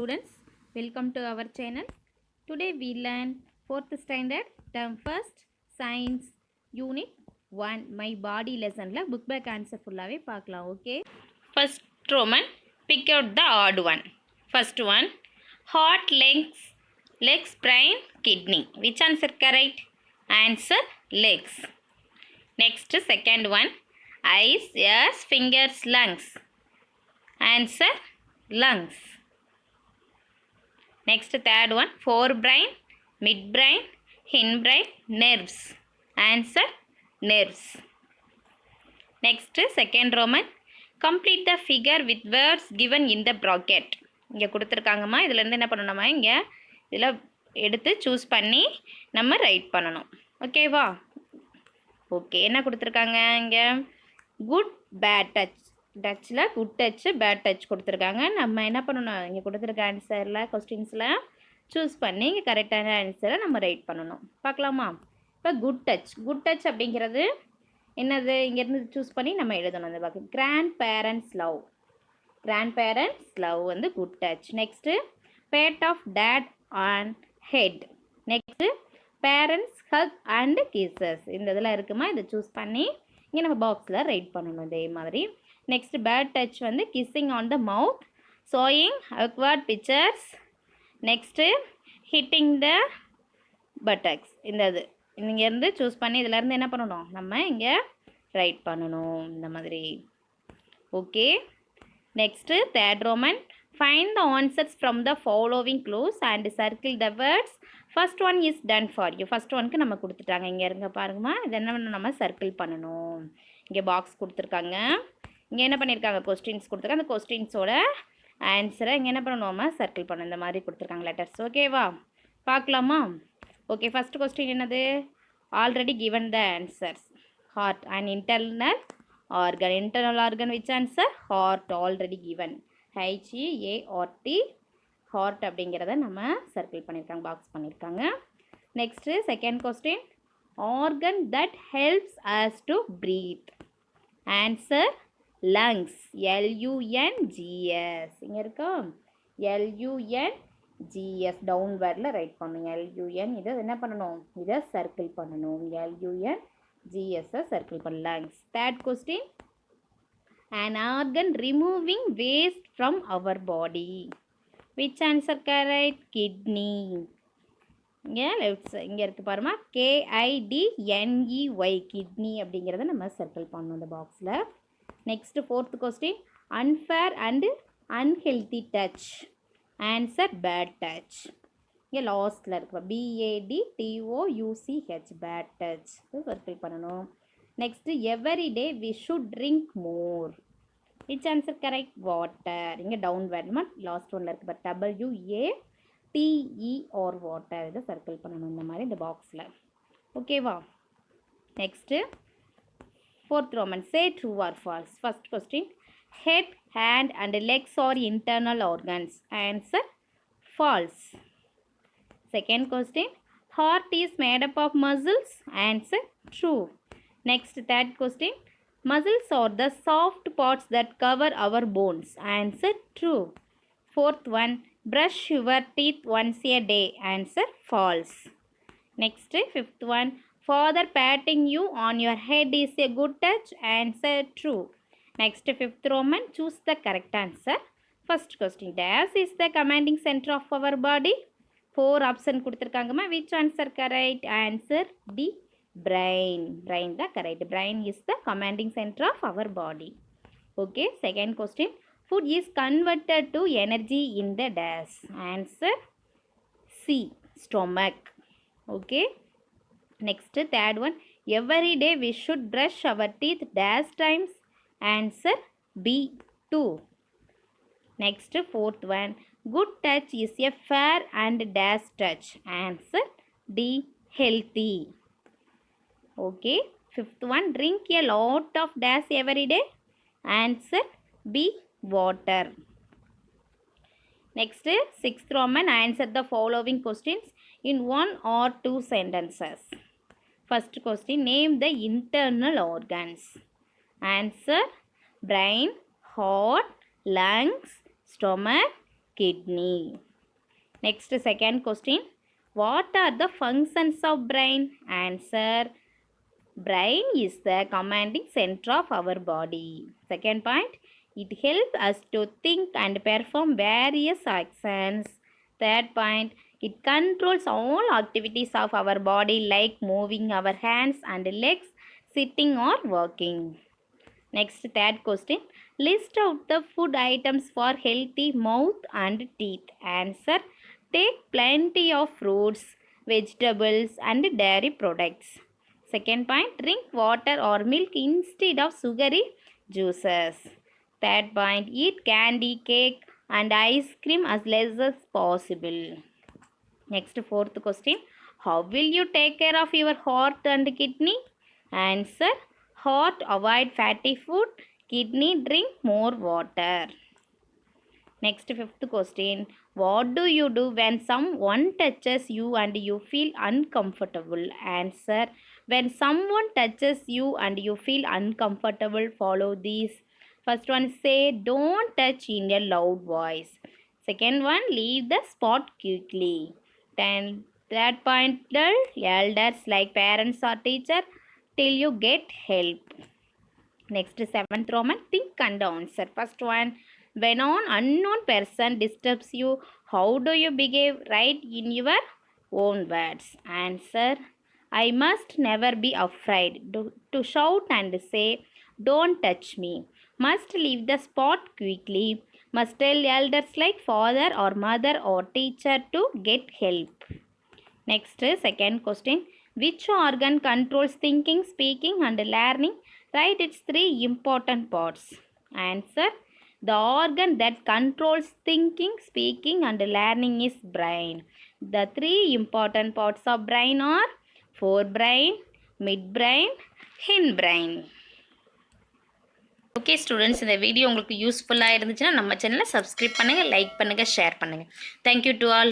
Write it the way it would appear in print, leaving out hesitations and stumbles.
students, welcome to our channel. Today we learn 4th standard term 1st science unit 1 my body lesson la book back answer fullave paakalam. Okay, first Roman, pick out the odd one. First one, heart, legs, brain, kidney. Which answer correct? Answer legs. Next, second one, eyes, ears, fingers, lungs. Answer lungs. Next, third one, forebrain, midbrain, hindbrain, nerves. Answer nerves. Next, second Roman, complete the figure with words given in the bracket. இங்கே கொடுத்துருக்காங்கம்மா, இதுலேருந்து என்ன பண்ணணுமா, இங்கே இதில் எடுத்து choose பண்ணி நம்ம right பண்ணணும். ஓகேவா? ஓகே, என்ன கொடுத்துருக்காங்க இங்கே? Good bad touch. டச்சில் குட் டச்சு பேட் டச் கொடுத்துருக்காங்க. நம்ம என்ன பண்ணணும், இங்கே கொடுத்துருக்க ஆன்சரில் கொஸ்டின்ஸில் சூஸ் பண்ணி இங்கே கரெக்டான ஆன்சரை நம்ம ரைட் பண்ணணும். பார்க்கலாமா? இப்போ குட் டச் அப்படிங்கிறது என்னது? இங்கேருந்து சூஸ் பண்ணி நம்ம எழுதணும். அந்த பார்க்க கிராண்ட் பேரண்ட்ஸ் லவ் வந்து good touch. Next pat of dad and head. Next parents hug and kisses. இந்த இதில் இருக்குமா, இதை சூஸ் பண்ணி இங்கே நம்ம பாக்ஸில் ரைட் பண்ணணும் இதே மாதிரி. நெக்ஸ்ட் பேட் டச் வந்து kissing on the mouth, showing acquired pictures. Next hitting the buttocks. இந்த இது இங்கேருந்து சூஸ் பண்ணி இதிலேருந்து என்ன பண்ணணும், நம்ம இங்கே ரைட் பண்ணணும் இந்த மாதிரி. Okay, next third roman, find the answers from the following clues and circle the words. First one is done for you. First ஒனுக்கு நம்ம கொடுத்துட்டாங்க. இங்கே இருங்க பாருங்கம்மா, இது என்ன பண்ணணும், நம்ம சர்க்கிள் பண்ணணும். இங்கே பாக்ஸ் கொடுத்துருக்காங்க, இங்கே என்ன பண்ணியிருக்காங்க, கொஸ்டின்ஸ் கொடுத்துருக்காங்க. அந்த கொஸ்டின்ஸோட ஆன்சரை இங்கே என்ன பண்ணணுமா, சர்க்கிள் பண்ணணும். இந்த மாதிரி கொடுத்துருக்காங்க லெட்டர்ஸ். ஓகேவா? பார்க்கலாமா? ஓகே, ஃபஸ்ட் கொஸ்டின் என்னது? Already given the answers. Heart and internal organ which answer? Heart already given. HEART heart அப்படிங்கிறத நம்ம சர்க்கிள் பண்ணியிருக்காங்க, பாக்ஸ் பண்ணியிருக்காங்க. Next second question, organ that helps us to breathe. Answer lungs. LUNGS. இங்கே இருக்கா, LUNGS டவுன்வேர்டில் write பண்ணணும். LUN இதை என்ன பண்ணணும், இதை சர்க்கிள் பண்ணணும். LUNGS சர்க்கிள் பண்ண lungs. Third question, an organ removing waste from our body. Which answer correct? Kidney. இங்கே லெஃப்ட் சைட் இங்கே இருக்குது பாருமா, KIDNEY கிட்னி அப்படிங்கிறத நம்ம சர்க்கிள் பண்ணணும் இந்த பாக்ஸில். Next fourth question, unfair and unhealthy touch. Answer bad touch. இங்கே லாஸ்ட்டில் இருக்கு BADTOUCH பேட் டச் சர்க்கிள் பண்ணணும். Next everyday we should drink more. Which answer correct? Water. இங்கே டவுன் வேணுமா, லாஸ்ட் ஒன்றில் இருக்குது WATER வாட்டர். இதை சர்க்கிள் பண்ணணும் இந்த மாதிரி இந்த பாக்ஸில். ஓகேவா? Next fourth Roman, say true or false. First question, head, hand and legs are internal organs. Answer false. Second question, heart is made up of muscles. Answer true. Next, third question, muscles are the soft parts that cover our bones. Answer true. Fourth one, brush your teeth once a day. Answer false. Next, fifth one, father patting you on your head is a good touch. Answer true. Next, fifth Roman, choose the correct answer. First question, dash is the commanding center of our body. 4 option கொடுத்துருக்காங்கம்மா. Which answer correct? Answer D. Brain the correct. Brain is the commanding center of our body. Okay, second question, food is converted to energy in the dash. Answer C. Stomach. Okay, next third one, every day we should brush our teeth dash times. Answer B. 2. Next fourth one, good touch is a fair and dash touch. Answer D. Healthy. Okay, fifth one, drink a lot of dash every day. Answer B. Water. Next, sixth Roman, answer the following questions in 1 or 2 sentences. First question, name the internal organs. Answer brain, heart, lungs, stomach, kidney. Next, second question. What are the functions of brain? Answer. Brain is the commanding center of our body. Second point. It helps us to think and perform various actions. Third point. It controls all activities of our body like moving our hands and legs, sitting or walking. Next, third question. List out the food items for healthy mouth and teeth. Answer. Take plenty of fruits, vegetables and dairy products. Second point. Drink water or milk instead of sugary juices. Third point. Eat candy, cake and ice cream as less as possible. Next, fourth question. How will you take care of your heart and kidney? Answer. Heart, avoid fatty food. Kidney, drink more water. Next, fifth question. What do you do when someone touches you and you feel uncomfortable? Answer. When someone touches you and you feel uncomfortable, follow these. First one, say don't touch in a loud voice. Second one, leave the spot quickly. Then third point, tell elders like parents or teacher till you get help. Next, seventh Roman, think and answer. First one, when an unknown person disturbs you, how do you behave? Write in your own words. Answer, I must never be afraid to shout and say, don't touch me. Must leave the spot quickly. Must tell elders like father or mother or teacher to get help. Next, second question. Which organ controls thinking, speaking and learning? Write its three important parts. Answer. The organ that controls thinking, speaking and learning is brain. The three important parts of brain are forebrain, midbrain, hindbrain. Okay students, இந்த video உங்களுக்கு யூஸ்ஃபுல்லாக இருந்துச்சுன்னா நம்ம சேனலை subscribe பண்ணுங்கள், like பண்ணுங்கள், share பண்ணுங்கள். Thank you to all.